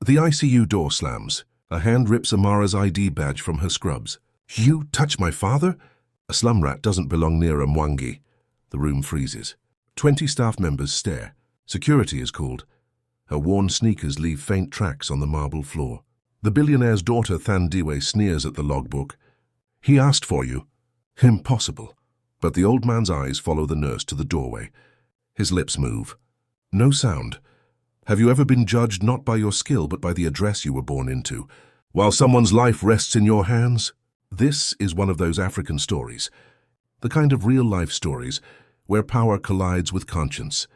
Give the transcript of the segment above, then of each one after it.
The ICU door slams. A hand rips Amara's ID badge from her scrubs. "You touch my father?" A slum rat doesn't belong near a Mwangi. The room freezes. 20 staff members stare. Security is called. Her worn sneakers leave faint tracks on the marble floor. The billionaire's daughter Thandiwe sneers at the logbook. "He asked for you." Impossible. But the old man's eyes follow the nurse to the doorway. His lips move. No sound. Have you ever been judged not by your skill but by the address you were born into, while someone's life rests in your hands? This is one of those African stories, the kind of real-life stories where power collides with conscience,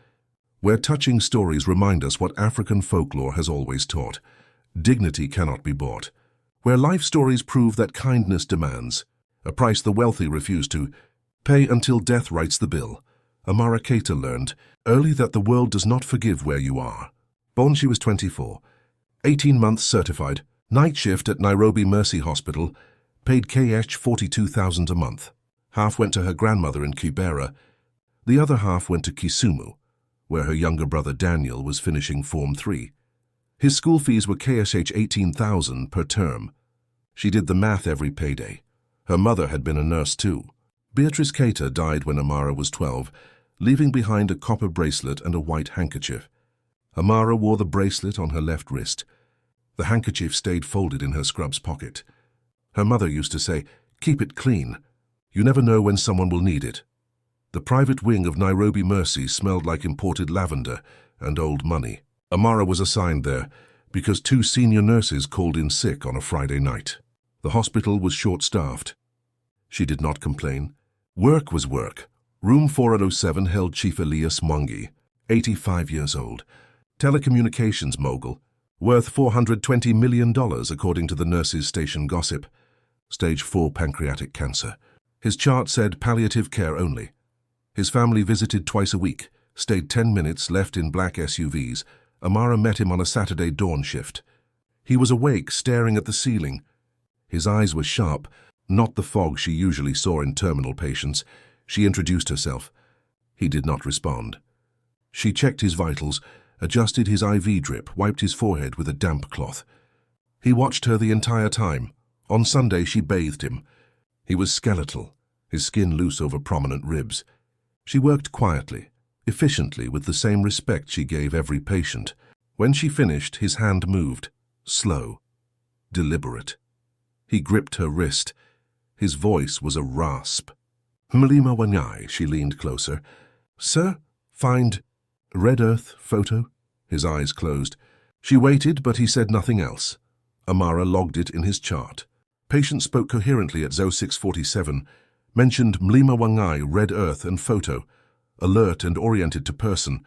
where touching stories remind us what African folklore has always taught. Dignity cannot be bought, where life stories prove that kindness demands, a price the wealthy refuse to pay until death writes the bill. Amara learned early that the world does not forgive where you are. Born she was 24, 18 months certified, night shift at Nairobi Mercy Hospital, paid KH 42,000 a month. Half went to her grandmother in Kibera, the other half went to Kisumu, where her younger brother Daniel was finishing Form 3. His school fees were KSH 18,000 per term. She did the math every payday. Her mother had been a nurse too. Beatrice Keita died when Amara was 12, leaving behind a copper bracelet and a white handkerchief. Amara wore the bracelet on her left wrist. The handkerchief stayed folded in her scrub's pocket. Her mother used to say, "Keep it clean. You never know when someone will need it." The private wing of Nairobi Mercy smelled like imported lavender and old money. Amara was assigned there because 2 senior nurses called in sick on a Friday night. The hospital was short-staffed. She did not complain. Work was work. Room 407 held Chief Elias Mwangi, 85 years old, telecommunications mogul, worth $420 million according to the nurses' station gossip. Stage 4 pancreatic cancer. His chart said palliative care only. His family visited twice a week, stayed 10 minutes, left in black SUVs. Amara met him on a Saturday dawn shift. He was awake, staring at the ceiling. His eyes were sharp, not the fog she usually saw in terminal patients. She introduced herself. He did not respond. She checked his vitals, adjusted his IV drip, wiped his forehead with a damp cloth. He watched her the entire time. On Sunday she bathed him. He was skeletal, his skin loose over prominent ribs. She worked quietly, efficiently, with the same respect she gave every patient. When she finished, his hand moved, slow, deliberate. He gripped her wrist. His voice was a rasp. "Mlima wa Ngai," she leaned closer. "Sir, find red earth photo?" His eyes closed. She waited, but he said nothing else. Amara logged it in his chart. Patient spoke coherently at 0647, mentioned Mlima wa Ngai, red earth and photo, alert and oriented to person.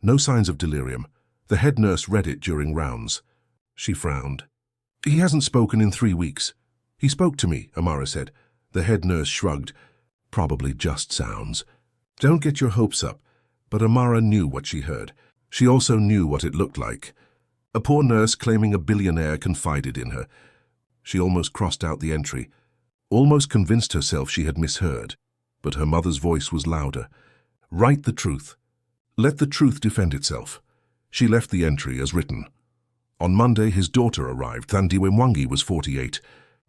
No signs of delirium. The head nurse read it during rounds. She frowned. "He hasn't spoken in 3 weeks." "He spoke to me," Amara said. The head nurse shrugged. "Probably just sounds." Don't get your hopes up. But Amara knew what she heard. She also knew what it looked like. A poor nurse claiming a billionaire confided in her. She almost crossed out the entry, almost convinced herself she had misheard. But her mother's voice was louder. "Write the truth. Let the truth defend itself." She left the entry as written. On Monday, his daughter arrived. Thandiwe Mwangi was 48,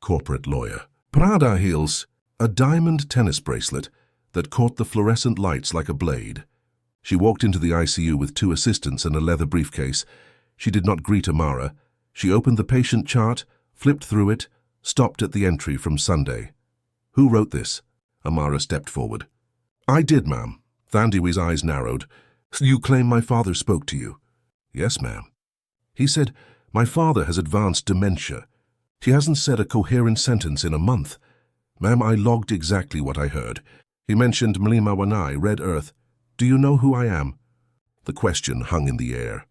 corporate lawyer. Prada heels, a diamond tennis bracelet that caught the fluorescent lights like a blade. She walked into the ICU with 2 assistants and a leather briefcase. She did not greet Amara. She opened the patient chart, flipped through it, stopped at the entry from Sunday. "Who wrote this?" Amara stepped forward. "I did, ma'am." Thandiwe's eyes narrowed. "You claim my father spoke to you?" "Yes, ma'am." He said, "My father has advanced dementia. He hasn't said a coherent sentence in a month." "Ma'am, I logged exactly what I heard. He mentioned Mlima wa Ngai, red earth. Do you know who I am?" The question hung in the air.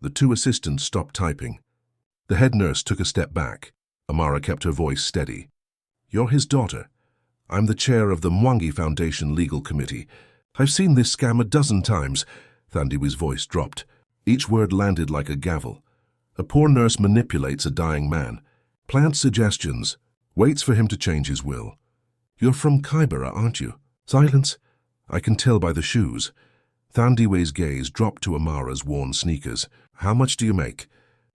The 2 assistants stopped typing. The head nurse took a step back. Amara kept her voice steady. "You're his daughter. I'm the chair of the Mwangi Foundation Legal Committee. I've seen this scam a dozen times." Thandiwe's voice dropped. Each word landed like a gavel. A poor nurse manipulates a dying man, plants suggestions, waits for him to change his will. "You're from Kibera, aren't you?" "Silence. I can tell by the shoes." Thandiwe's gaze dropped to Amara's worn sneakers. "How much do you make?"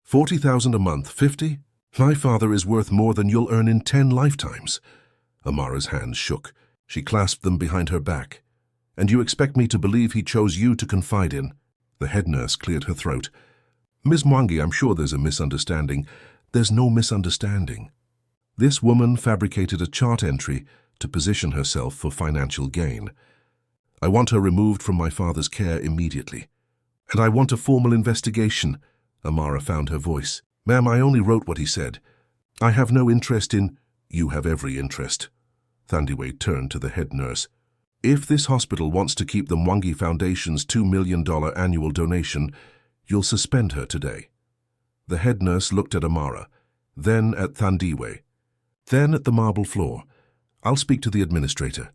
40,000 a month, 50? My father is worth more than you'll earn in 10 lifetimes. Amara's hands shook. She clasped them behind her back. And you expect me to believe he chose you to confide in? The head nurse cleared her throat. Miss Mwangi, I'm sure there's a misunderstanding. There's no misunderstanding. This woman fabricated a chart entry to position herself for financial gain. I want her removed from my father's care immediately. And I want a formal investigation. Amara found her voice. Ma'am, I only wrote what he said. I have no interest in— You have every interest. Thandiwe turned to the head nurse. If this hospital wants to keep the Mwangi Foundation's $2 million annual donation, you'll suspend her today. The head nurse looked at Amara, then at Thandiwe, then at the marble floor. I'll speak to the administrator.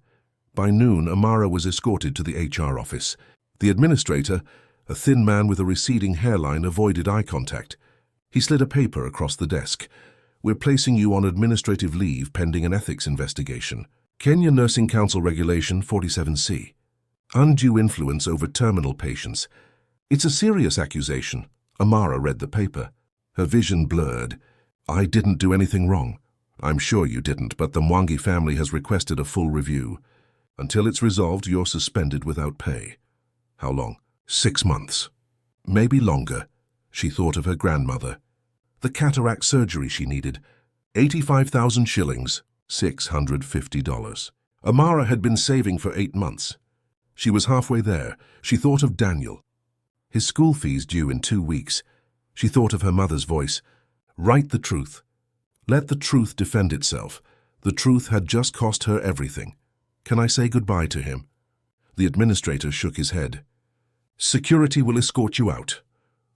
By noon, Amara was escorted to the HR office. The administrator, a thin man with a receding hairline, avoided eye contact. He slid a paper across the desk. We're placing you on administrative leave pending an ethics investigation. Kenya Nursing Council Regulation 47C. Undue influence over terminal patients. It's a serious accusation. Amara read the paper. Her vision blurred. I didn't do anything wrong. I'm sure you didn't, but the Mwangi family has requested a full review. Until it's resolved, you're suspended without pay. How long? 6 months. Maybe longer. She thought of her grandmother. The cataract surgery she needed. 85,000 shillings, $650. Amara had been saving for 8 months. She was halfway there. She thought of Daniel. His school fees due in 2 weeks. She thought of her mother's voice. Write the truth. Let the truth defend itself. The truth had just cost her everything. Can I say goodbye to him? The administrator shook his head. Security will escort you out.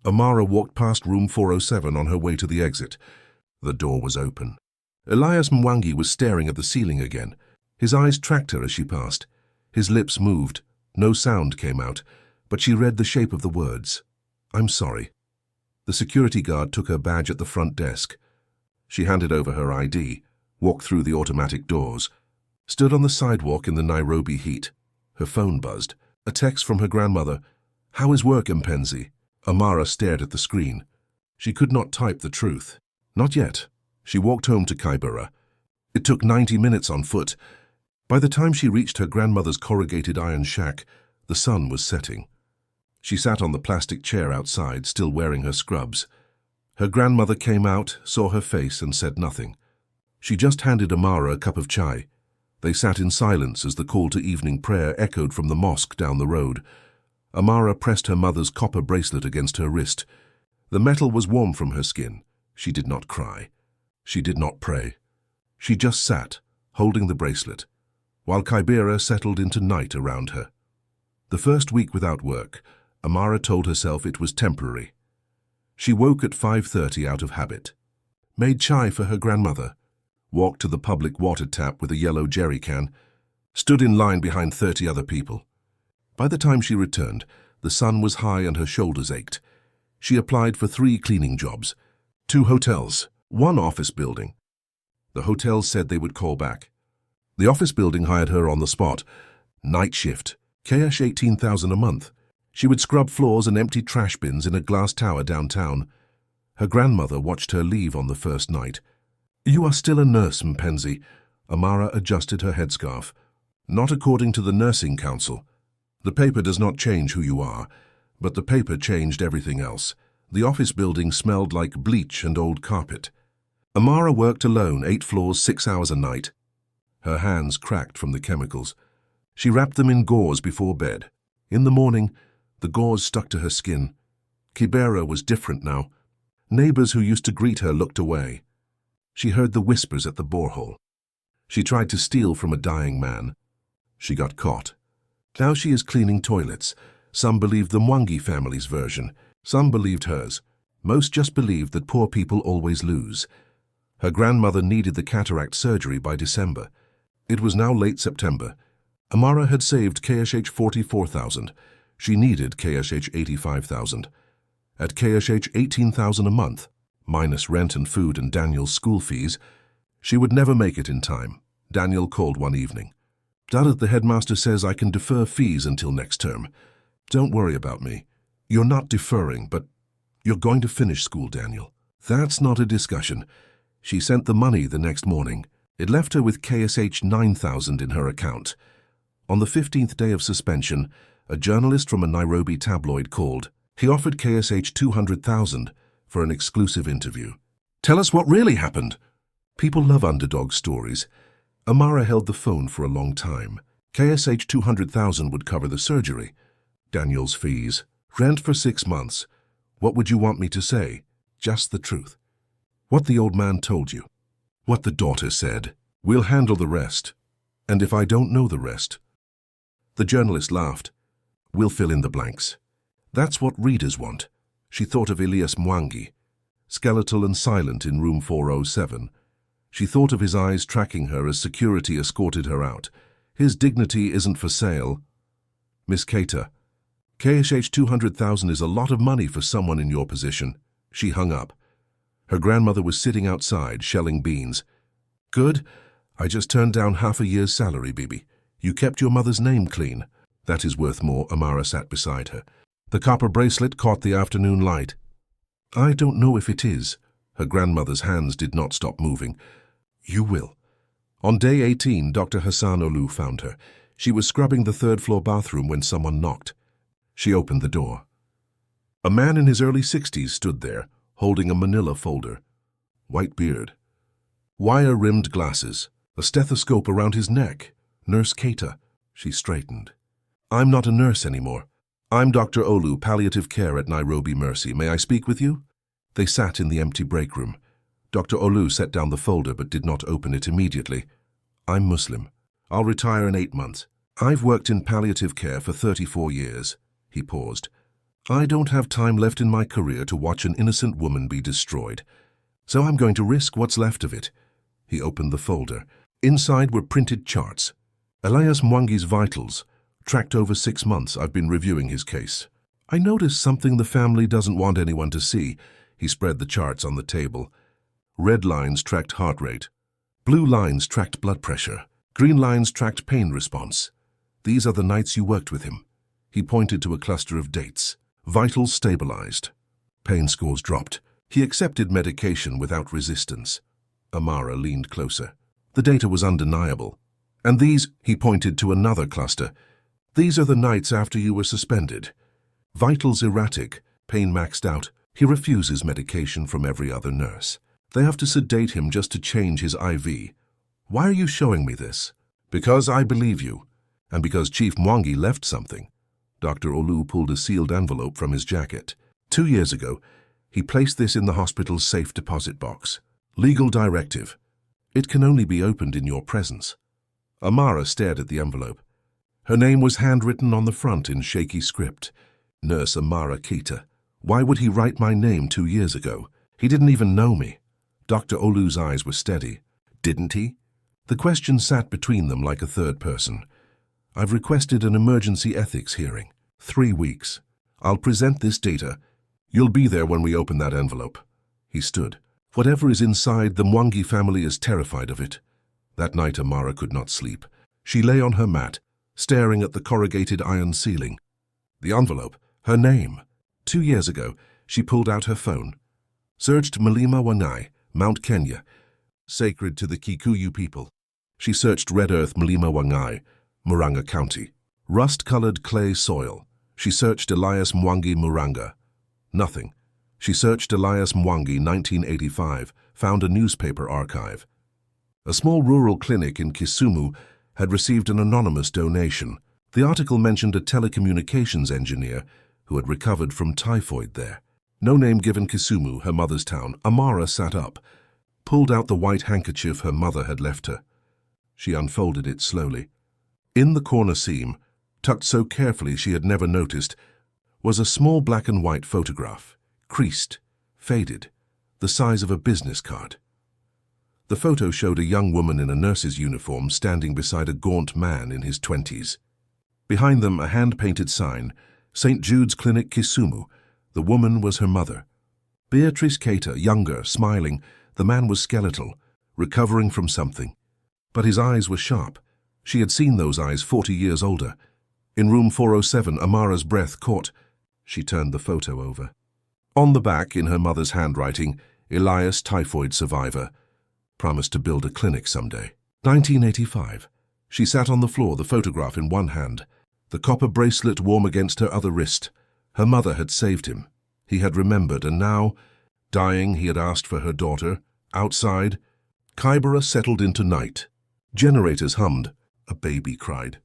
Amara walked past room 407 on her way to the exit. The door was open. Elias Mwangi was staring at the ceiling again. His eyes tracked her as she passed. His lips moved. No sound came out, but she read the shape of the words. I'm sorry. The security guard took her badge at the front desk. She handed over her ID, walked through the automatic doors, stood on the sidewalk in the Nairobi heat. Her phone buzzed. A text from her grandmother. How is work, Mpenzi? Amara stared at the screen. She could not type the truth. Not yet. She walked home to Kibera. It took 90 minutes on foot. By the time she reached her grandmother's corrugated iron shack, the sun was setting. She sat on the plastic chair outside, still wearing her scrubs. Her grandmother came out, saw her face, and said nothing. She just handed Amara a cup of chai. They sat in silence as the call to evening prayer echoed from the mosque down the road. Amara pressed her mother's copper bracelet against her wrist. The metal was warm from her skin. She did not cry. She did not pray. She just sat, holding the bracelet, while Kibera settled into night around her. The first week without work, Amara told herself it was temporary. She woke at 5:30 out of habit, made chai for her grandmother, walked to the public water tap with a yellow jerry can, stood in line behind 30 other people. By the time she returned, the sun was high and her shoulders ached. She applied for 3 cleaning jobs, 2 hotels, 1 office building. The hotels said they would call back. The office building hired her on the spot. Night shift, cash 18,000 a month. She would scrub floors and empty trash bins in a glass tower downtown. Her grandmother watched her leave on the first night. You are still a nurse, Mpenzi. Amara adjusted her headscarf. Not according to the Nursing Council. The paper does not change who you are, but the paper changed everything else. The office building smelled like bleach and old carpet. Amara worked alone, 8 floors, 6 hours a night. Her hands cracked from the chemicals. She wrapped them in gauze before bed. In the morning, the gauze stuck to her skin. Kibera was different now. Neighbors who used to greet her looked away. She heard the whispers at the borehole. She tried to steal from a dying man. She got caught. Now she is cleaning toilets. Some believed the Mwangi family's version. Some believed hers. Most just believed that poor people always lose. Her grandmother needed the cataract surgery by December. It was now late September. Amara had saved KSH 44,000. She needed KSH 85,000. At KSH 18,000 a month, minus rent and food and Daniel's school fees, she would never make it in time. Daniel called one evening. Dad, the headmaster says I can defer fees until next term. Don't worry about me. You're not deferring, but You're going to finish school, Daniel. That's not a discussion. She sent the money the next morning. It left her with KSH 9,000 in her account. On the 15th day of suspension, a journalist from a Nairobi tabloid called. He offered KSH 200,000 for an exclusive interview. Tell us what really happened. People love underdog stories. Amara held the phone for a long time. KSH 200,000 would cover the surgery. Daniel's fees. Rent for 6 months. What would you want me to say? Just the truth. What the old man told you. What the daughter said. We'll handle the rest. And if I don't know the rest? The journalist laughed. We'll fill in the blanks. That's what readers want. She thought of Elias Mwangi, skeletal and silent in room 407. She thought of his eyes tracking her as security escorted her out. His dignity isn't for sale. Miss Keita, KSH 200,000 is a lot of money for someone in your position. She hung up. Her grandmother was sitting outside, shelling beans. Good. I just turned down half a year's salary, Bibi. You kept your mother's name clean. That is worth more. Amara sat beside her. The copper bracelet caught the afternoon light. I don't know if it is. Her grandmother's hands did not stop moving. You will. On day 18, Dr. Hassan Olu found her. She was scrubbing the third-floor bathroom when someone knocked. She opened the door. A man in his early 60s stood there, holding a manila folder. White beard. Wire-rimmed glasses. A stethoscope around his neck. Nurse Keita. She straightened. I'm not a nurse anymore. I'm Dr. Olu, palliative care at Nairobi Mercy. May I speak with you? They sat in the empty break room. Dr. Olu set down the folder but did not open it immediately. I'm Muslim. I'll retire in 8 months. I've worked in palliative care for 34 years. He paused. I don't have time left in my career to watch an innocent woman be destroyed. So I'm going to risk what's left of it. He opened the folder. Inside were printed charts. Elias Mwangi's vitals. Tracked over 6 months, I've been reviewing his case. I noticed something the family doesn't want anyone to see. He spread the charts on the table. Red lines tracked heart rate. Blue lines tracked blood pressure. Green lines tracked pain response. These are the nights you worked with him. He pointed to a cluster of dates. Vitals stabilized. Pain scores dropped. He accepted medication without resistance. Amara leaned closer. The data was undeniable. And these, he pointed to another cluster. These are the nights after you were suspended. Vitals erratic, pain maxed out. He refuses medication from every other nurse. They have to sedate him just to change his IV. Why are you showing me this? Because I believe you, and because Chief Mwangi left something. Dr. Olu pulled a sealed envelope from his jacket. 2 years ago, he placed this in the hospital's safe deposit box. Legal directive. It can only be opened in your presence. Amara stared at the envelope. Her name was handwritten on the front in shaky script. Nurse Amara Keita. Why would he write my name 2 years ago? He didn't even know me. Dr. Olu's eyes were steady. Didn't he? The question sat between them like a third person. I've requested an emergency ethics hearing. 3 weeks. I'll present this data. You'll be there when we open that envelope. He stood. Whatever is inside, the Mwangi family is terrified of it. That night Amara could not sleep. She lay on her mat, staring at the corrugated iron ceiling. The envelope, her name. 2 years ago, she pulled out her phone. Searched Mlima wa Ngai, Mount Kenya, sacred to the Kikuyu people. She searched Red Earth Mlima wa Ngai, Murang'a County. Rust-colored clay soil. She searched Elias Mwangi Murang'a. Nothing. She searched Elias Mwangi 1985, found a newspaper archive. A small rural clinic in Kisumu had received an anonymous donation. The article mentioned a telecommunications engineer who had recovered from typhoid there. No name given. Kisumu, her mother's town. Amara sat up, pulled out the white handkerchief her mother had left her. She unfolded it slowly. In the corner seam, tucked so carefully she had never noticed, was a small black and white photograph, creased, faded, the size of a business card. The photo showed a young woman in a nurse's uniform standing beside a gaunt man in his 20s. Behind them, a hand-painted sign, St. Jude's Clinic, Kisumu. The woman was her mother. Beatrice Keita, younger, smiling. The man was skeletal, recovering from something. But his eyes were sharp. She had seen those eyes 40 years older. In room 407, Amara's breath caught. She turned the photo over. On the back, in her mother's handwriting, Elias, typhoid survivor, promised to build a clinic someday. 1985. She sat on the floor, the photograph in one hand, the copper bracelet warm against her other wrist. Her mother had saved him. He had remembered, and now, dying, he had asked for her daughter. Outside, Kybera settled into night. Generators hummed. A baby cried.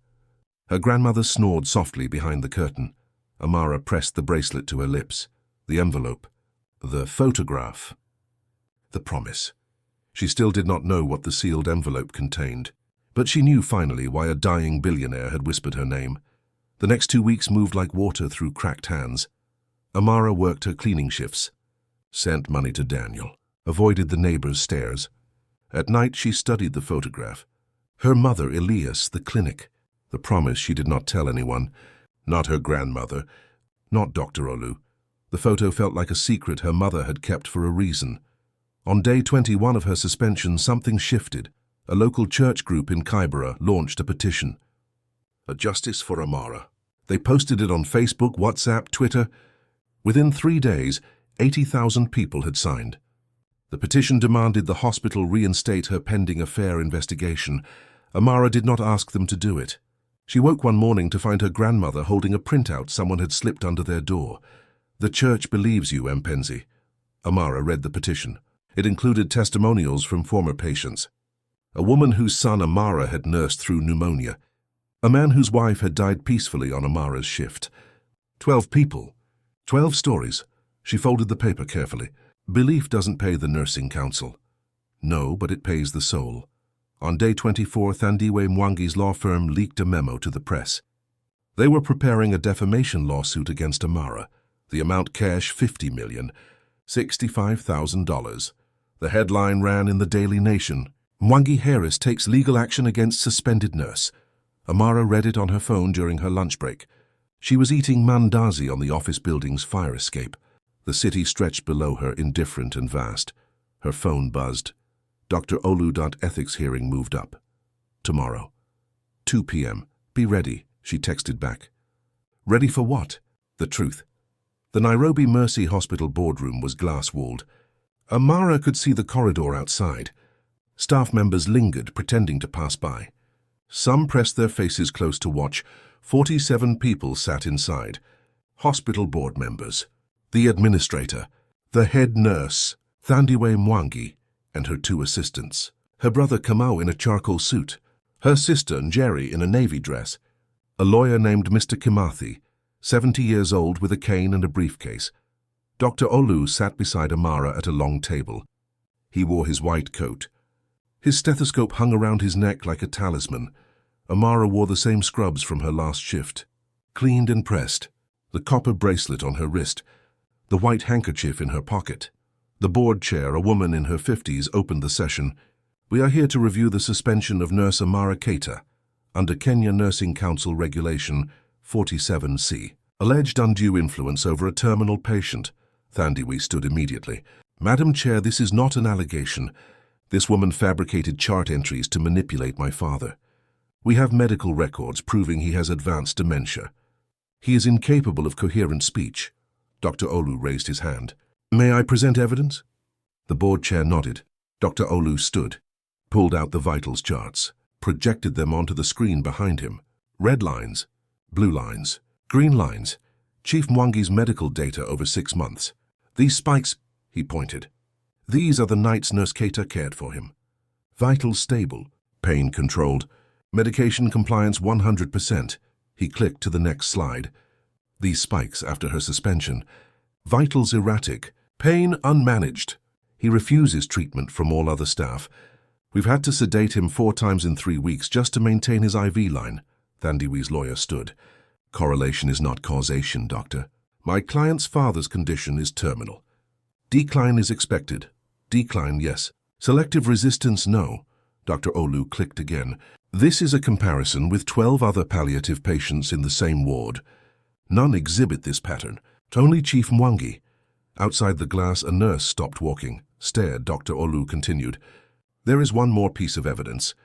Her grandmother snored softly behind the curtain. Amara pressed the bracelet to her lips. The envelope. The photograph. The promise. She still did not know what the sealed envelope contained, but she knew finally why a dying billionaire had whispered her name. The next 2 weeks moved like water through cracked hands. Amara worked her cleaning shifts, sent money to Daniel, avoided the neighbors' stares. At night she studied the photograph. Her mother, Elias, the clinic. The promise she did not tell anyone. Not her grandmother. Not Dr. Olu. The photo felt like a secret her mother had kept for a reason. On day 21 of her suspension, something shifted. A local church group in Kybera launched a petition. A justice for Amara. They posted it on Facebook, WhatsApp, Twitter. Within 3 days, 80,000 people had signed. The petition demanded the hospital reinstate her pending a fair investigation. Amara did not ask them to do it. She woke one morning to find her grandmother holding a printout someone had slipped under their door. The church believes you, Mpenzi. Amara read the petition. It included testimonials from former patients. A woman whose son Amara had nursed through pneumonia. A man whose wife had died peacefully on Amara's shift. 12 people. 12 stories. She folded the paper carefully. Belief doesn't pay the nursing council. No, but it pays the soul. On day 24, Thandiwe Mwangi's law firm leaked a memo to the press. They were preparing a defamation lawsuit against Amara. The amount cash, $50 million, $65,000. The headline ran in the Daily Nation. Mwangi heiress takes legal action against suspended nurse. Amara read it on her phone during her lunch break. She was eating mandazi on the office building's fire escape. The city stretched below her, indifferent and vast. Her phone buzzed. Dr. Olu.Ethics hearing moved up. Tomorrow. 2 p.m. Be ready, she texted back. Ready for what? The truth. The Nairobi Mercy Hospital boardroom was glass-walled. Amara could see the corridor outside. Staff members lingered, pretending to pass by. Some pressed their faces close to watch. 47 people sat inside. Hospital board members. The administrator. The head nurse, Thandiwe Mwangi, and her 2 assistants. Her brother Kamau in a charcoal suit. Her sister Njeri in a navy dress. A lawyer named Mr. Kimathi, 70 years old with a cane and a briefcase. Dr. Olu sat beside Amara at a long table. He wore his white coat. His stethoscope hung around his neck like a talisman. Amara wore the same scrubs from her last shift. Cleaned and pressed. The copper bracelet on her wrist. The white handkerchief in her pocket. The board chair, a woman in her 50s, opened the session. We are here to review the suspension of Nurse Amara Keita under Kenya Nursing Council Regulation 47C. Alleged undue influence over a terminal patient. Thandiwe stood immediately. Madam Chair, this is not an allegation. This woman fabricated chart entries to manipulate my father. We have medical records proving he has advanced dementia. He is incapable of coherent speech. Dr. Olu raised his hand. May I present evidence? The board chair nodded. Dr. Olu stood, pulled out the vitals charts, projected them onto the screen behind him. Red lines, blue lines, green lines. Chief Mwangi's medical data over 6 months. These spikes, he pointed. These are the nights Nurse Keita cared for him. Vitals stable, pain controlled, medication compliance 100%. He clicked to the next slide. These spikes after her suspension. Vitals erratic, pain unmanaged. He refuses treatment from all other staff. We've had to sedate him 4 times in 3 weeks just to maintain his IV line. Thandiwe's lawyer stood. Correlation is not causation, doctor. My client's father's condition is terminal. Decline is expected. Decline, yes. Selective resistance, no. Dr. Olu clicked again. This is a comparison with 12 other palliative patients in the same ward. None exhibit this pattern. Only Chief Mwangi. Outside the glass, a nurse stopped walking, stared. Dr. Olu continued. There is one more piece of evidence.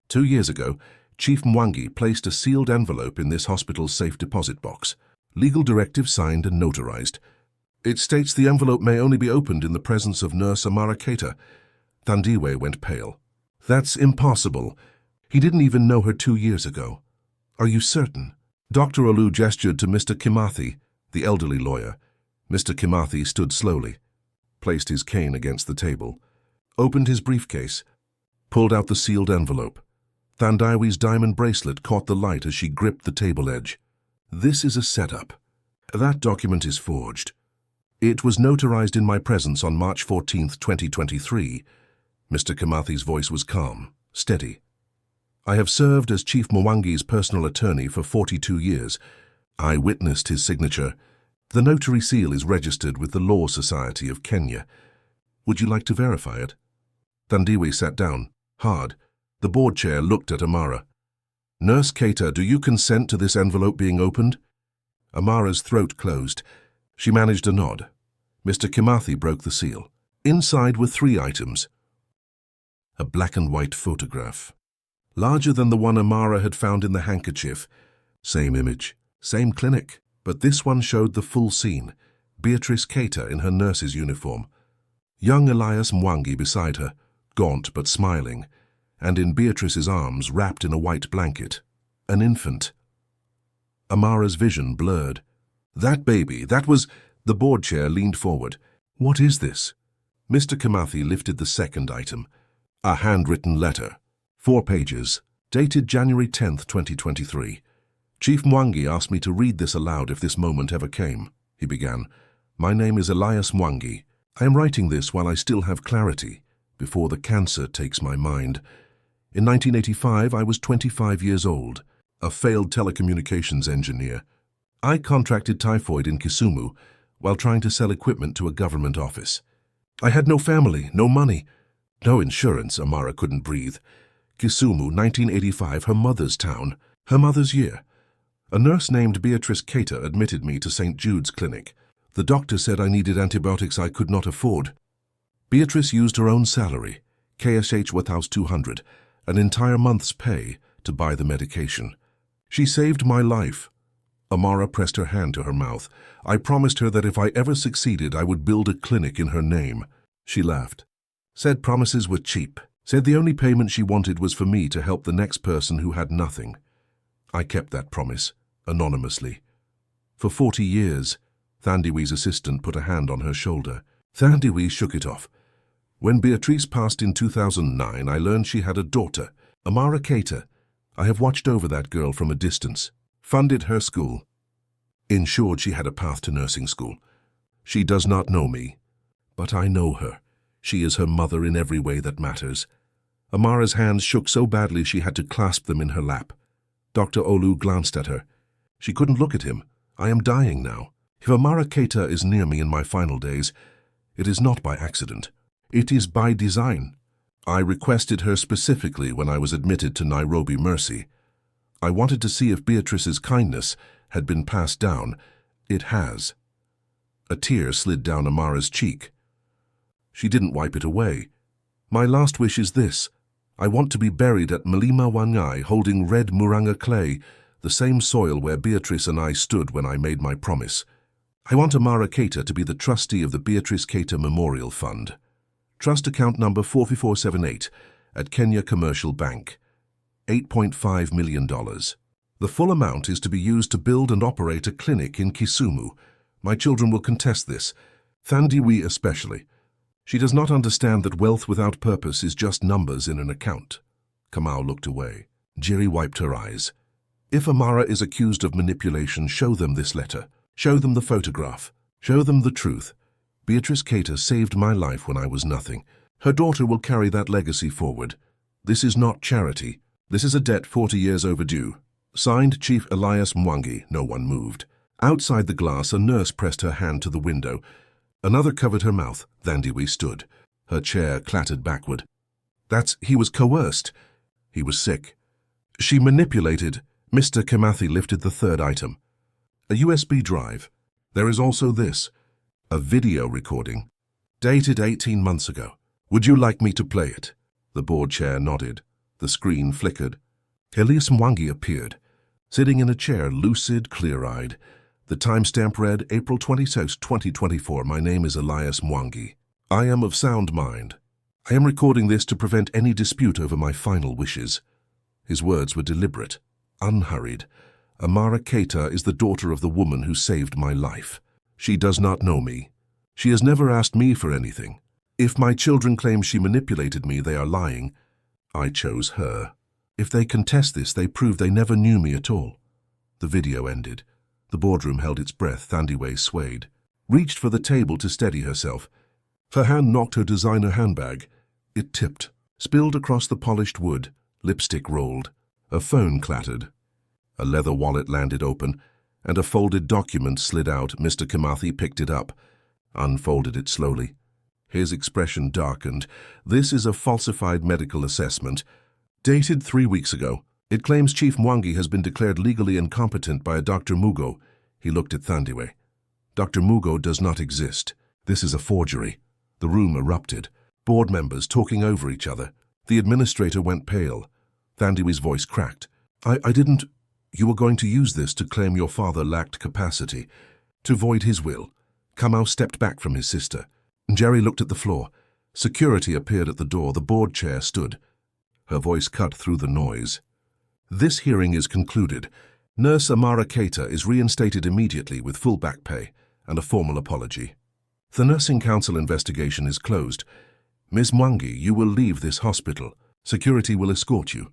2 years ago, Chief Mwangi placed a sealed envelope in this hospital's safe deposit box. Legal directive signed and notarized. It states the envelope may only be opened in the presence of Nurse Amara Keita. Thandiwe went pale. That's impossible. He didn't even know her 2 years ago. Are you certain? Dr. Olu gestured to Mr. Kimathi, the elderly lawyer. Mr. Kimathi stood slowly, placed his cane against the table, opened his briefcase, pulled out the sealed envelope. Thandiwe's diamond bracelet caught the light as she gripped the table edge. This is a setup. That document is forged. It was notarized in my presence on March 14, 2023. Mr. Kimathi's voice was calm, steady. I have served as Chief Mwangi's personal attorney for 42 years. I witnessed his signature. The notary seal is registered with the Law Society of Kenya. Would you like to verify it? Thandiwe sat down, hard. The board chair looked at Amara. Nurse Keita, do you consent to this envelope being opened? Amara's throat closed. She managed a nod. Mr. Kimathi broke the seal. Inside were 3 items. A black and white photograph, larger than the one Amara had found in the handkerchief. Same image, same clinic, but this one showed the full scene. Beatrice Keita in her nurse's uniform. Young Elias Mwangi beside her, gaunt but smiling, and in Beatrice's arms wrapped in a white blanket. An infant. Amara's vision blurred. That baby, that was... The board chair leaned forward. What is this? Mr. Kimathi lifted the second item. A handwritten letter. 4 pages. Dated January 10th, 2023. Chief Mwangi asked me to read this aloud if this moment ever came, he began. My name is Elias Mwangi. I am writing this while I still have clarity, before the cancer takes my mind. In 1985, I was 25 years old, a failed telecommunications engineer. I contracted typhoid in Kisumu while trying to sell equipment to a government office. I had no family, no money, no insurance. Amara couldn't breathe. Kisumu, 1985, her mother's town, her mother's year. A nurse named Beatrice Keita admitted me to St. Jude's Clinic. The doctor said I needed antibiotics I could not afford. Beatrice used her own salary, KSH 1,200, an entire month's pay, to buy the medication. She saved my life. Amara pressed her hand to her mouth. I promised her that if I ever succeeded, I would build a clinic in her name. She laughed. Said promises were cheap. Said the only payment she wanted was for me to help the next person who had nothing. I kept that promise, anonymously. For 40 years, Thandiwe's assistant put a hand on her shoulder. Thandiwe shook it off. When Beatrice passed in 2009, I learned she had a daughter, Amara Keita. I have watched over that girl from a distance, funded her school, ensured she had a path to nursing school. She does not know me, but I know her. She is her mother in every way that matters. Amara's hands shook so badly she had to clasp them in her lap. Dr. Olu glanced at her. She couldn't look at him. I am dying now. If Amara Keita is near me in my final days, it is not by accident. It is by design. I requested her specifically when I was admitted to Nairobi Mercy. I wanted to see if Beatrice's kindness had been passed down. It has. A tear slid down Amara's cheek. She didn't wipe it away. My last wish is this. I want to be buried at Mlima Ngai holding red Murang'a clay, the same soil where Beatrice and I stood when I made my promise. I want Amara Keita to be the trustee of the Beatrice Keita Memorial Fund. Trust account number 4478 at Kenya Commercial Bank. $8.5 million. The full amount is to be used to build and operate a clinic in Kisumu. My children will contest this, Thandiwe especially. She does not understand that wealth without purpose is just numbers in an account. Kamau looked away. Jiri wiped her eyes. If Amara is accused of manipulation, show them this letter. Show them the photograph. Show them the truth. Beatrice Keita saved my life when I was nothing. Her daughter will carry that legacy forward. This is not charity. This is a debt 40 years overdue. Signed, Chief Elias Mwangi. No one moved. Outside the glass, a nurse pressed her hand to the window. Another covered her mouth. Thandiwe stood. Her chair clattered backward. He was coerced. He was sick. She manipulated. Mr. Kimathi lifted the third item. A USB drive. There is also this. A video recording. Dated 18 months ago. Would you like me to play it? The board chair nodded. The screen flickered. Elias Mwangi appeared, sitting in a chair, lucid, clear-eyed. The timestamp read April 26, 2024. My name is Elias Mwangi. I am of sound mind. I am recording this to prevent any dispute over my final wishes. His words were deliberate, unhurried. Amara Keita is the daughter of the woman who saved my life. She does not know me. She has never asked me for anything. If my children claim she manipulated me, they are lying. I chose her. If they contest this, they prove they never knew me at all. The video ended. The boardroom held its breath. Thandiwe swayed, reached for the table to steady herself. Her hand knocked her designer handbag. It tipped, spilled across the polished wood. Lipstick rolled. A phone clattered. A leather wallet landed open, and a folded document slid out. Mr. Kimathi picked it up, unfolded it slowly. His expression darkened. This is a falsified medical assessment, dated 3 weeks ago. It claims Chief Mwangi has been declared legally incompetent by a Dr. Mugo. He looked at Thandiwe. Dr. Mugo does not exist. This is a forgery. The room erupted. Board members talking over each other. The administrator went pale. Thandiwe's voice cracked. I didn't... You were going to use this to claim your father lacked capacity, to void his will. Kamau stepped back from his sister. Jerry looked at the floor. Security appeared at the door. The board chair stood. Her voice cut through the noise. This hearing is concluded. Nurse Amara Keita is reinstated immediately with full back pay and a formal apology. The nursing council investigation is closed. Ms. Mwangi, you will leave this hospital. Security will escort you.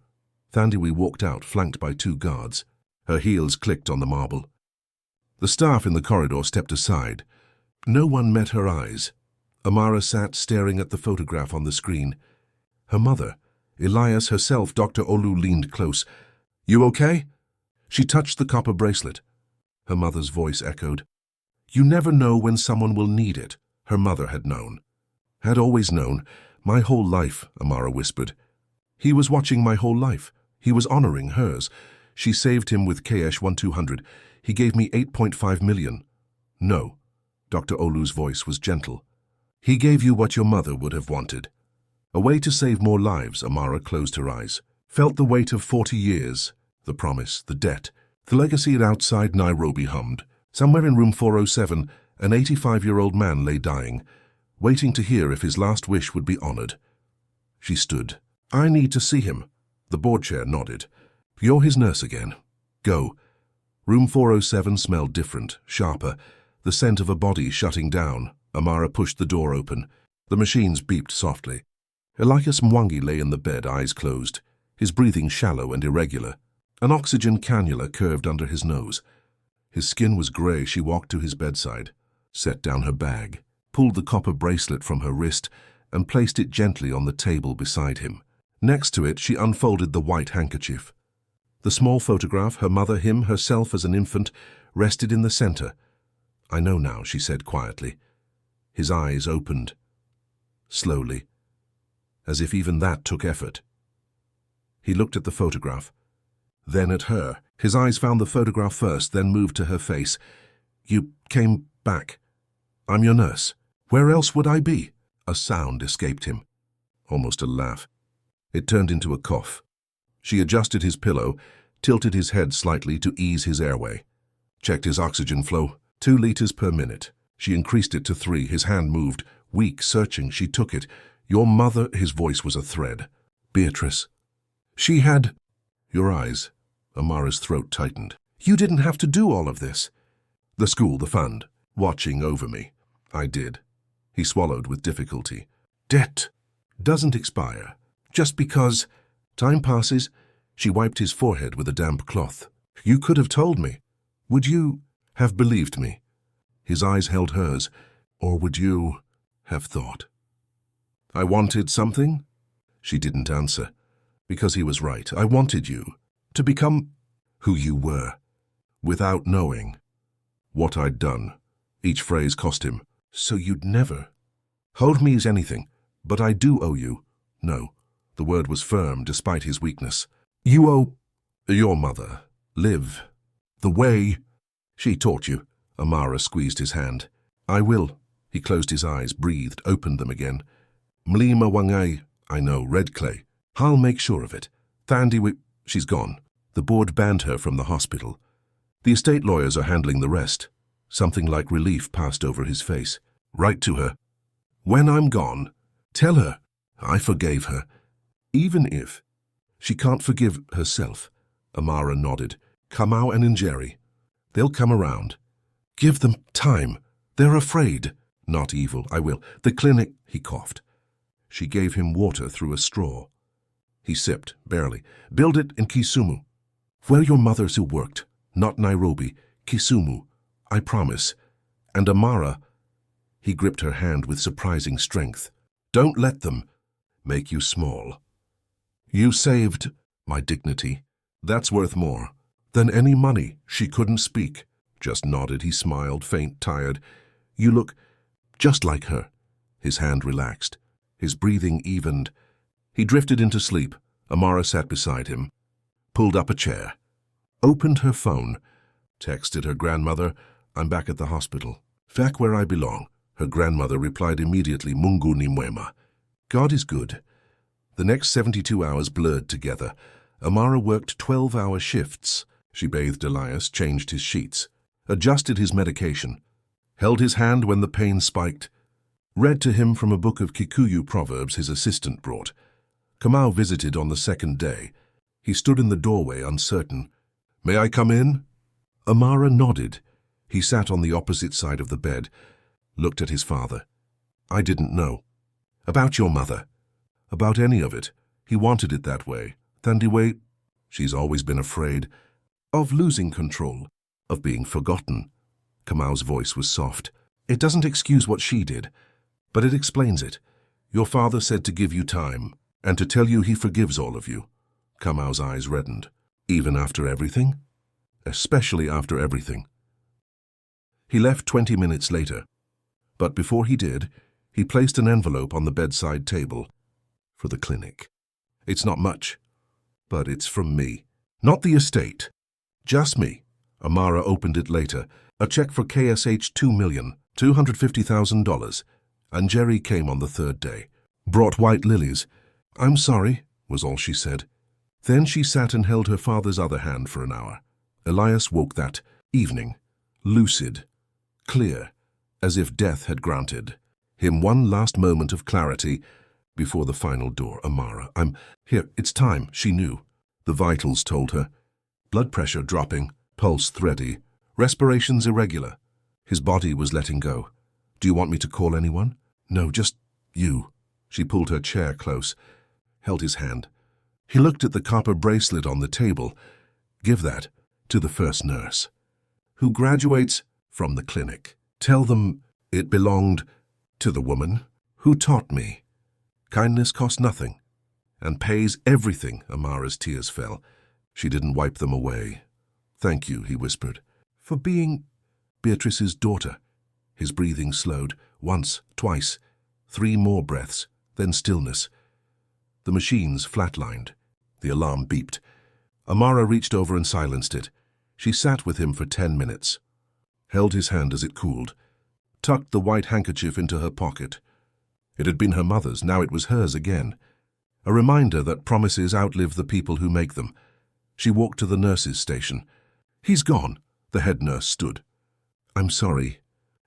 Thandiwe walked out, flanked by 2 guards. Her heels clicked on the marble. The staff in the corridor stepped aside. No one met her eyes. Amara sat staring at the photograph on the screen. Her mother, Elias herself, Dr. Olu, leaned close. You okay? She touched the copper bracelet. Her mother's voice echoed. You never know when someone will need it. Her mother had known. Had always known. My whole life, Amara whispered. He was watching my whole life. He was honoring hers. She saved him with KS-1200. He gave me 8.5 million. No. Dr. Olu's voice was gentle. He gave you what your mother would have wanted. A way to save more lives. Amara closed her eyes. Felt the weight of 40 years. The promise, the debt. The legacy at outside Nairobi hummed. Somewhere in room 407, an 85-year-old man lay dying, waiting to hear if his last wish would be honored. She stood. I need to see him. The board chair nodded. You're his nurse again. Go. Room 407 smelled different, sharper, the scent of a body shutting down. Amara pushed the door open. The machines beeped softly. Elias Mwangi lay in the bed, eyes closed, his breathing shallow and irregular. An oxygen cannula curved under his nose. His skin was grey. She walked to his bedside, set down her bag, pulled the copper bracelet from her wrist, and placed it gently on the table beside him. Next to it, she unfolded the white handkerchief. The small photograph, her mother, him, herself as an infant, rested in the center. I know now, she said quietly. His eyes opened, slowly, as if even that took effort. He looked at the photograph, then at her. His eyes found the photograph first, then moved to her face. You came back. I'm your nurse. Where else would I be? A sound escaped him, almost a laugh. It turned into a cough. She adjusted his pillow, tilted his head slightly to ease his airway. Checked his oxygen flow, 2 liters per minute. She increased it to 3. His hand moved, weak, searching. She took it. Your mother, his voice was a thread. Beatrice. She had... Your eyes. Amara's throat tightened. You didn't have to do all of this. The school, the fund, watching over me. I did. He swallowed with difficulty. Debt doesn't expire. Just because... Time passes. She wiped his forehead with a damp cloth. You could have told me. Would you have believed me? His eyes held hers. Or would you have thought? I wanted something? She didn't answer. Because he was right. I wanted you to become who you were, without knowing what I'd done. Each phrase cost him. So you'd never hold me as anything, but I do owe you. No, the word was firm despite his weakness. You owe your mother. Live the way she taught you. Amara squeezed his hand. I will. He closed his eyes, breathed, opened them again. Mlima Ngai, I know, red clay. I'll make sure of it. Thandiwe, she's gone. The board banned her from the hospital. The estate lawyers are handling the rest. Something like relief passed over his face. Write to her. When I'm gone, tell her I forgave her. Even if she can't forgive herself. Amara nodded. Kamau and Njeri. They'll come around. Give them time. They're afraid. Not evil, I will. The clinic, he coughed. She gave him water through a straw. He sipped, barely. Build it in Kisumu. Where your mothers who worked. Not Nairobi. Kisumu. I promise. And Amara. He gripped her hand with surprising strength. Don't let them make you small. You saved my dignity. That's worth more than any money. She couldn't speak. Just nodded. He smiled, faint, tired. You look just like her. His hand relaxed. His breathing evened. He drifted into sleep. Amara sat beside him, pulled up a chair, opened her phone, texted her grandmother, I'm back at the hospital. Back where I belong. Her grandmother replied immediately, Mungu ni mwema. God is good. The next 72 hours blurred together. Amara worked 12-hour shifts. She bathed Elias, changed his sheets, adjusted his medication, held his hand when the pain spiked, read to him from a book of Kikuyu proverbs his assistant brought. Kamau visited on the second day. He stood in the doorway, uncertain. May I come in? Amara nodded. He sat on the opposite side of the bed, looked at his father. I didn't know. About your mother. About any of it. He wanted it that way. Thandiwe, she's always been afraid of losing control, of being forgotten. Kamau's voice was soft. It doesn't excuse what she did, but it explains it. Your father said to give you time, and to tell you he forgives all of you. Kamau's eyes reddened. Even after everything? Especially after everything. He left 20 minutes later, but before he did, he placed an envelope on the bedside table for the clinic. It's not much, but it's from me. Not the estate. Just me. Amara opened it later. A check for KSH $2,250,000. And Jerry came on the third day. Brought white lilies. I'm sorry, was all she said. Then she sat and held her father's other hand for an hour. Elias woke that evening, lucid, clear, as if death had granted him one last moment of clarity before the final door. Amara, I'm here. It's time, she knew. The vitals told her. Blood pressure dropping, pulse thready, respirations irregular. His body was letting go. Do you want me to call anyone? No, just you. She pulled her chair close, held his hand. He looked at the copper bracelet on the table. Give that to the first nurse, who graduates from the clinic. Tell them it belonged to the woman who taught me. Kindness costs nothing and pays everything. Amara's tears fell. She didn't wipe them away. Thank you, he whispered, for being Beatrice's daughter. His breathing slowed. Once, twice, 3 more breaths, then stillness. The machines flatlined. The alarm beeped. Amara reached over and silenced it. She sat with him for 10 minutes, held his hand as it cooled, tucked the white handkerchief into her pocket. It had been her mother's, now it was hers again. A reminder that promises outlive the people who make them. She walked to the nurse's station. He's gone. The head nurse stood. I'm sorry.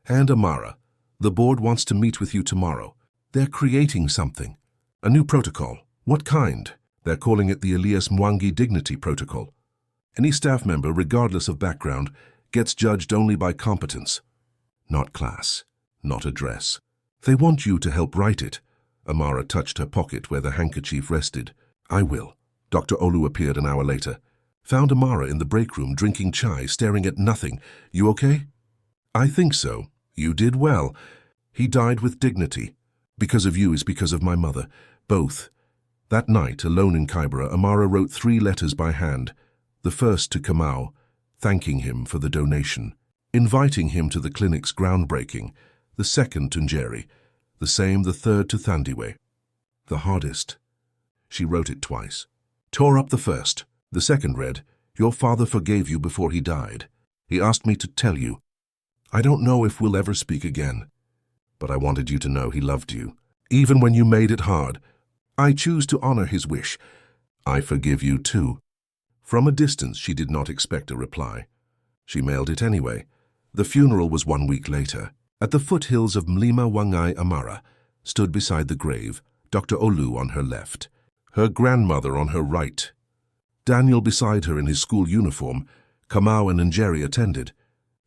And Amara, the board wants to meet with you tomorrow. They're creating something. A new protocol. What kind? They're calling it the Elias Mwangi Dignity Protocol. Any staff member, regardless of background, gets judged only by competence. Not class, not address. They want you to help write it. Amara touched her pocket where the handkerchief rested. I will. Dr. Olu appeared an hour later. Found Amara in the break room drinking chai, staring at nothing. You okay? I think so. You did well. He died with dignity. Because of you is because of my mother. Both. That night, alone in Kibera, Amara wrote 3 letters by hand. The first to Kamau, thanking him for the donation, inviting him to the clinic's groundbreaking. The second to Njeri. The same, the third to Thandiwe. The hardest. She wrote it twice. Tore up the first. The second read, Your father forgave you before he died. He asked me to tell you. I don't know if we'll ever speak again, but I wanted you to know he loved you, even when you made it hard. I choose to honor his wish. I forgive you too. From a distance, she did not expect a reply. She mailed it anyway. The funeral was 1 week later. At the foothills of Mlima Ngai Amara stood beside the grave, Dr. Olu on her left, her grandmother on her right. Daniel beside her in his school uniform. Kamau and Njeri attended.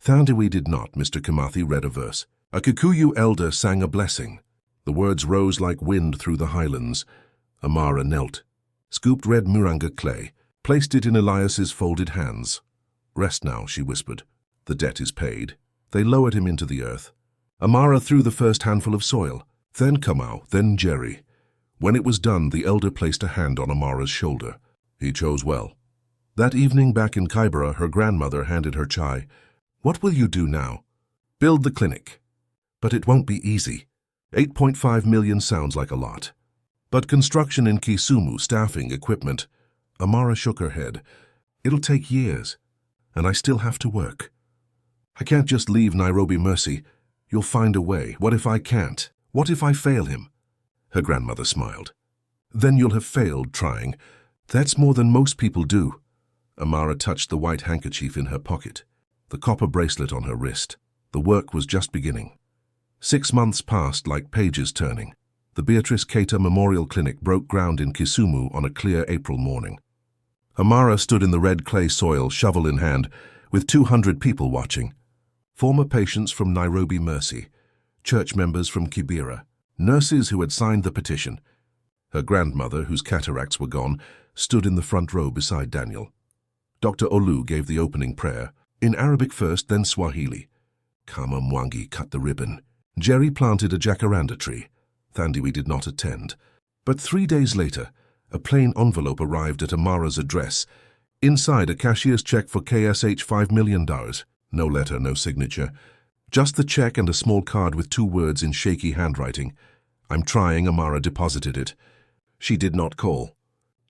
Thandiwe did not. Mr. Kimathi read a verse. A Kikuyu elder sang a blessing. The words rose like wind through the highlands. Amara knelt, scooped red Murang'a clay, placed it in Elias's folded hands. Rest now, she whispered. The debt is paid. They lowered him into the earth. Amara threw the first handful of soil, then Kamau, then Njeri. When it was done, the elder placed a hand on Amara's shoulder. He chose well. That evening back in Kibera, her grandmother handed her chai. What will you do now? Build the clinic. But it won't be easy. 8.5 million sounds like a lot. But construction in Kisumu, staffing, equipment. Amara shook her head. It'll take years, and I still have to work. I can't just leave Nairobi Mercy. You'll find a way. What if I can't? What if I fail him? Her grandmother smiled. Then you'll have failed trying. That's more than most people do. Amara touched the white handkerchief in her pocket, the copper bracelet on her wrist. The work was just beginning. 6 months passed like pages turning. The Beatrice Keita Memorial Clinic broke ground in Kisumu on a clear April morning. Amara stood in the red clay soil, shovel in hand, with 200 people watching. Former patients from Nairobi Mercy, church members from Kibera, nurses who had signed the petition. Her grandmother, whose cataracts were gone, stood in the front row beside Daniel. Dr. Olu gave the opening prayer, in Arabic first, then Swahili. Kama Mwangi cut the ribbon. Njeri planted a jacaranda tree. Thandiwe did not attend. But 3 days later, a plain envelope arrived at Amara's address. Inside, a cashier's check for KSH $5 million. No letter, no signature. Just the check and a small card with 2 words in shaky handwriting. I'm trying. Amara deposited it. She did not call,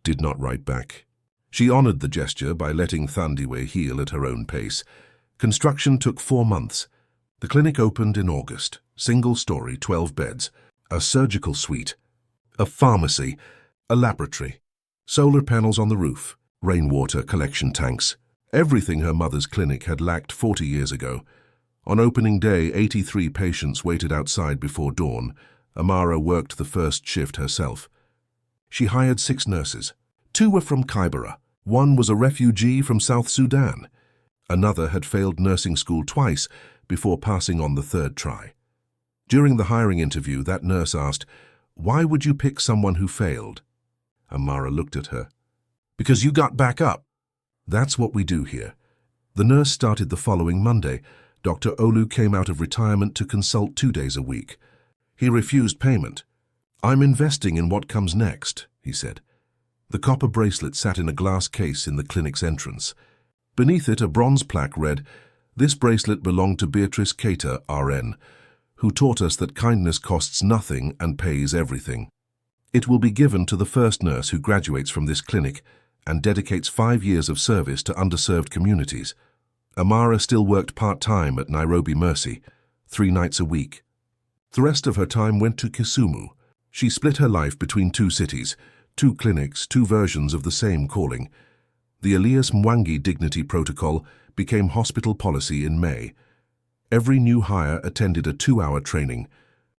did not write back. She honored the gesture by letting Thandiwe heal at her own pace. Construction took 4 months. The clinic opened in August. Single story, 12 beds. A surgical suite. A pharmacy. A laboratory. Solar panels on the roof. Rainwater collection tanks. Everything her mother's clinic had lacked 40 years ago. On opening day, 83 patients waited outside before dawn. Amara worked the first shift herself. She hired 6 nurses. 2 were from Kibera. 1 was a refugee from South Sudan. Another had failed nursing school twice before passing on the 3rd try. During the hiring interview, that nurse asked, "Why would you pick someone who failed?" Amara looked at her. "Because you got back up." That's what we do here. The nurse started the following Monday. Dr. Olu came out of retirement to consult 2 days a week. He refused payment. "I'm investing in what comes next," he said. The copper bracelet sat in a glass case in the clinic's entrance. Beneath it, a bronze plaque read, "This bracelet belonged to Beatrice Keita, RN, who taught us that kindness costs nothing and pays everything. It will be given to the first nurse who graduates from this clinic and dedicates 5 years of service to underserved communities." Amara still worked part-time at Nairobi Mercy, 3 nights a week. The rest of her time went to Kisumu. She split her life between 2 cities, 2 clinics, 2 versions of the same calling. The Elias Mwangi Dignity Protocol became hospital policy in May. Every new hire attended a 2-hour training.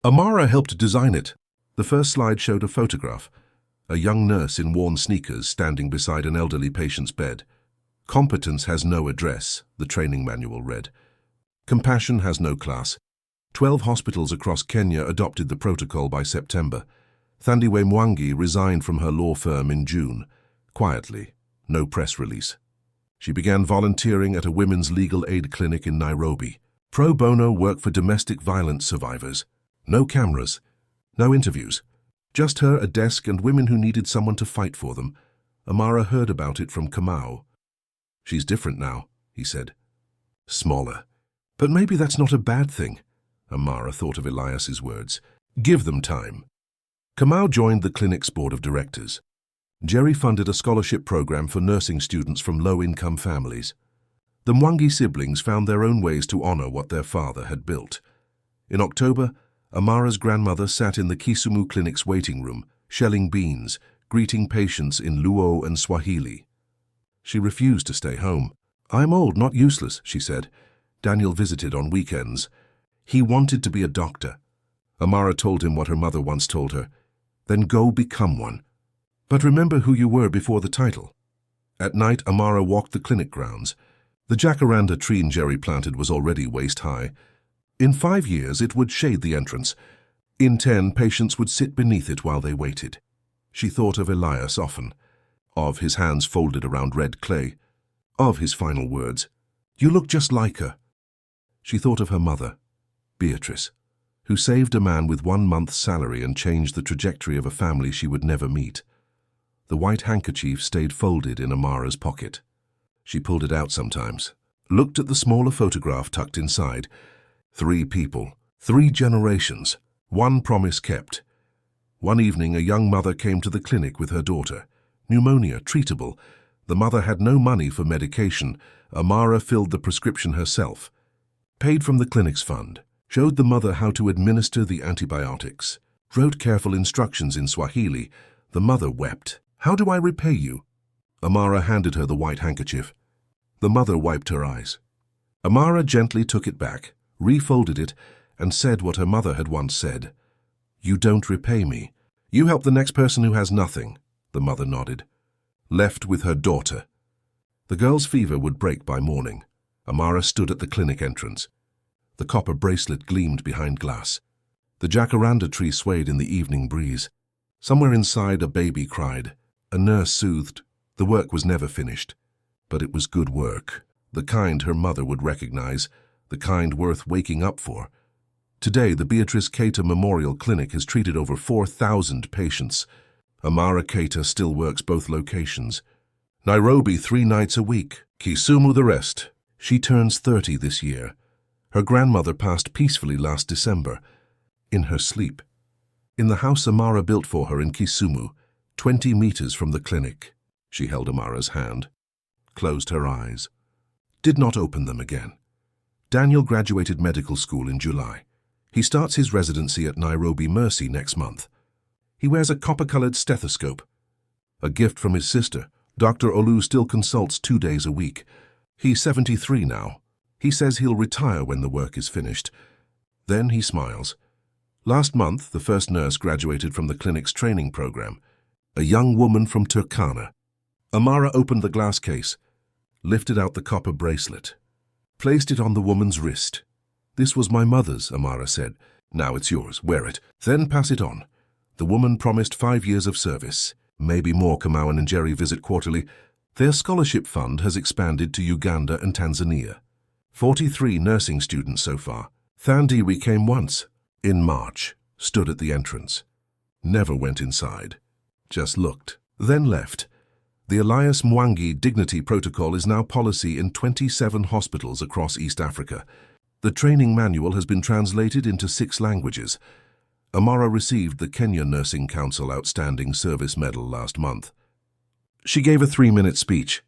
Amara helped design it. The first slide showed a photograph, a young nurse in worn sneakers standing beside an elderly patient's bed. "Competence has no address," the training manual read. "Compassion has no class." 12 hospitals across Kenya adopted the protocol by September. Thandiwe Mwangi resigned from her law firm in June. Quietly, no press release. She began volunteering at a women's legal aid clinic in Nairobi. Pro bono work for domestic violence survivors. No cameras, no interviews. Just her, a desk, and women who needed someone to fight for them. Amara heard about it from Kamau. "She's different now," he said. "Smaller. But maybe that's not a bad thing." Amara thought of Elias's words. "Give them time." Kamau joined the clinic's board of directors. Jerry funded a scholarship program for nursing students from low-income families. The Mwangi siblings found their own ways to honor what their father had built. In October, Amara's grandmother sat in the Kisumu clinic's waiting room, shelling beans, greeting patients in Luo and Swahili. She refused to stay home. "I'm old, not useless," she said. Daniel visited on weekends. He wanted to be a doctor. Amara told him what her mother once told her. "Then go become one. But remember who you were before the title." At night, Amara walked the clinic grounds. The jacaranda tree Jerry planted was already waist-high. In 5 years, it would shade the entrance. In 10, patients would sit beneath it while they waited. She thought of Elias often, of his hands folded around red clay, of his final words, "You look just like her." She thought of her mother, Beatrice, who saved a man with 1 month's salary and changed the trajectory of a family she would never meet. The white handkerchief stayed folded in Amara's pocket. She pulled it out sometimes, looked at the smaller photograph tucked inside. 3 people, 3 generations, 1 promise kept. One evening, a young mother came to the clinic with her daughter. Pneumonia, treatable. The mother had no money for medication. Amara filled the prescription herself. Paid from the clinic's fund. Showed the mother how to administer the antibiotics. Wrote careful instructions in Swahili. The mother wept. "How do I repay you?" Amara handed her the white handkerchief. The mother wiped her eyes. Amara gently took it back, refolded it, and said what her mother had once said. "You don't repay me. You help the next person who has nothing." The mother nodded. Left with her daughter. The girl's fever would break by morning. Amara stood at the clinic entrance. The copper bracelet gleamed behind glass. The jacaranda tree swayed in the evening breeze. Somewhere inside, a baby cried. A nurse soothed. The work was never finished. But it was good work. The kind her mother would recognize. The kind worth waking up for. Today, the Beatrice Keita Memorial Clinic has treated over 4,000 patients. Amara Keita still works both locations. Nairobi 3 nights a week. Kisumu the rest. She turns 30 this year. Her grandmother passed peacefully last December. In her sleep. In the house Amara built for her in Kisumu, 20 meters from the clinic. She held Amara's hand. Closed her eyes. Did not open them again. Daniel graduated medical school in July. He starts his residency at Nairobi Mercy next month. He wears a copper-colored stethoscope. A gift from his sister. Dr. Olu still consults 2 days a week. He's 73 now. He says he'll retire when the work is finished. Then he smiles. Last month, the first nurse graduated from the clinic's training program. A young woman from Turkana. Amara opened the glass case, lifted out the copper bracelet, placed it on the woman's wrist. "This was my mother's," Amara said. "Now it's yours. Wear it. Then pass it on." The woman promised 5 years of service. Maybe more. Kamau and Jerry visit quarterly. Their scholarship fund has expanded to Uganda and Tanzania. 43 nursing students so far. Thandiwe came once, in March, stood at the entrance. Never went inside. Just looked, then left. The Elias Mwangi Dignity Protocol is now policy in 27 hospitals across East Africa. The training manual has been translated into 6 languages. Amara received the Kenya Nursing Council Outstanding Service Medal last month. She gave a 3-minute speech.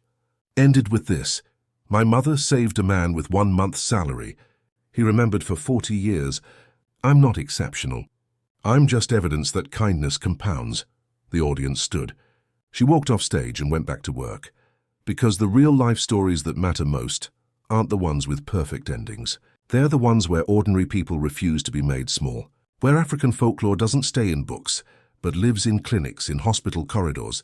Ended with this: "My mother saved a man with 1 month's salary. He remembered for 40 years. I'm not exceptional. I'm just evidence that kindness compounds." The audience stood. She walked off stage and went back to work. Because the real-life stories that matter most aren't the ones with perfect endings. They're the ones where ordinary people refuse to be made small. Where African folklore doesn't stay in books, but lives in clinics, in hospital corridors,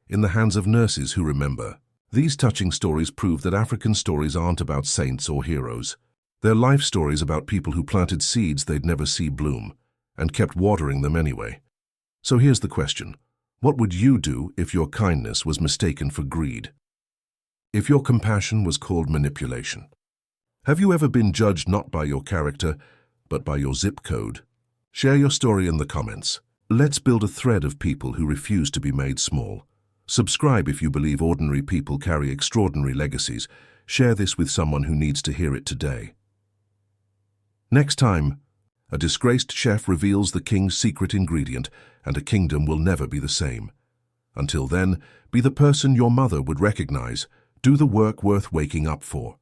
in the hands of nurses who remember. These touching stories prove that African stories aren't about saints or heroes. They're life stories about people who planted seeds they'd never see bloom, and kept watering them anyway. So here's the question. What would you do if your kindness was mistaken for greed? If your compassion was called manipulation? Have you ever been judged not by your character, but by your zip code? Share your story in the comments. Let's build a thread of people who refuse to be made small. Subscribe if you believe ordinary people carry extraordinary legacies. Share this with someone who needs to hear it today. Next time, a disgraced chef reveals the king's secret ingredient, and a kingdom will never be the same. Until then, be the person your mother would recognize. Do the work worth waking up for.